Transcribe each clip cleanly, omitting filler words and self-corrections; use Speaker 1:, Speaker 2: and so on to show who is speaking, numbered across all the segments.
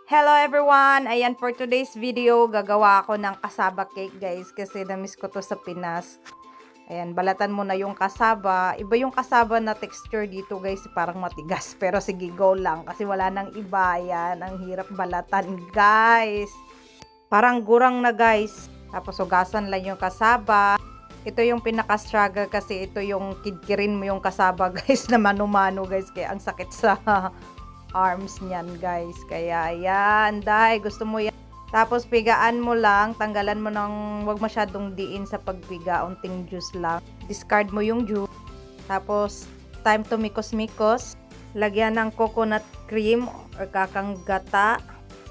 Speaker 1: Hello everyone! Ayan, for today's video, gagawa ako ng kasaba cake guys kasi na-miss ko to sa Pinas. Ayan, balatan mo na yung kasaba. Iba yung kasaba na texture dito guys, parang matigas. Pero sige, go lang kasi wala nang iba. Ayan, ang hirap balatan guys. Parang gurang na guys. Tapos hugasan lang yung kasaba. Ito yung pinaka-struggle kasi ito yung kidkirin mo yung kasaba guys na mano-mano guys. Kaya ang sakit sa arms niyan guys. Kaya ayan, dahil gusto mo yan. Tapos pigaan mo lang, tanggalan mo ng wag masyadong diin sa pagpiga, unting juice lang. Discard mo yung juice. Tapos time to mikos-mikos. Lagyan ng coconut cream or kakang gata.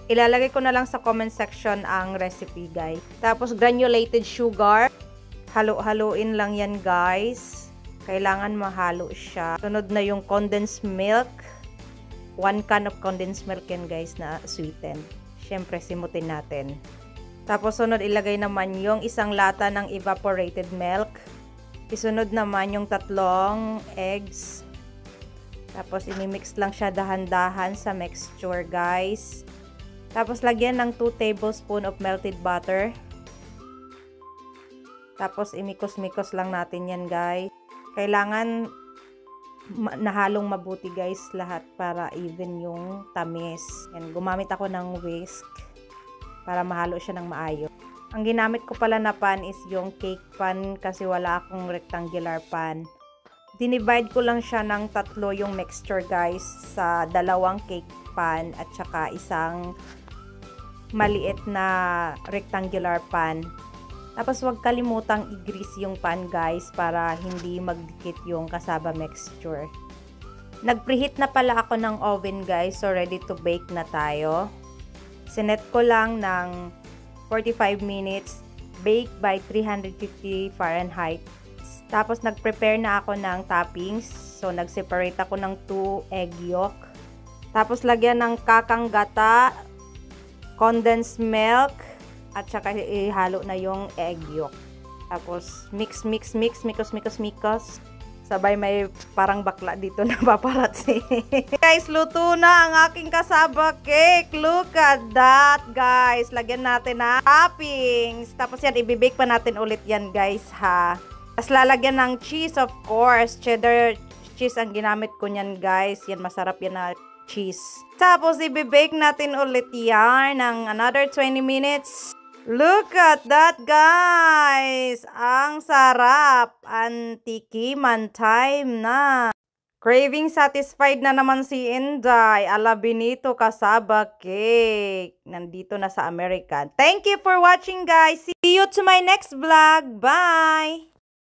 Speaker 1: Ilalagay ko na lang sa comment section ang recipe guys. Tapos granulated sugar. Halo-haluin lang yan guys. Kailangan mahalo siya. Sunod na yung condensed milk. 1 can of condensed milk yan guys na sweetened. Siyempre simutin natin. Tapos sunod ilagay naman yung isang lata ng evaporated milk. Isunod naman yung 3 eggs. Tapos imimix lang siya dahan-dahan sa mixture guys. Tapos lagyan ng 2 tablespoon of melted butter. Tapos imikos-mikos lang natin yan guys. Kailangan nahalong mabuti guys lahat para even yung tamis. Yan, gumamit ako ng whisk para mahalo siya ng maayos. Ang ginamit ko pala na pan is yung cake pan kasi wala akong rectangular pan. Dinivide ko lang siya ng 3 yung mixture guys sa 2 cake pan at saka isang maliit na rectangular pan. Tapos huwag kalimutang i-grease yung pan guys para hindi magdikit yung kasaba mixture. Nag-preheat na pala ako ng oven guys, so ready to bake na tayo. Sinet ko lang ng 45 minutes, bake by 350 Fahrenheit. Tapos nag-prepare na ako ng toppings, so nag-separate ako ng 2 egg yolk. Tapos lagyan ng kakang gata, condensed milk, at saka ihalo na yung egg yolk. Tapos mix, mikos. Sabay may parang bakla dito na paparazzi. Guys, luto na ang aking kasaba cake. Look at that, guys. Lagyan natin na toppings. Tapos yan, ibibake pa natin ulit yan, guys, ha. Tapos lalagyan ng cheese, of course. Cheddar cheese ang ginamit ko niyan, guys. Yan, masarap yan na cheese. Tapos ibibake natin ulit yan ng another 20 minutes. Look at that guys! Ang sarap! Antikiman time na! Craving satisfied na naman si Inday. Ala Benito Kasaba Cake. Nandito na sa American. Thank you for watching guys. See you to my next vlog. Bye!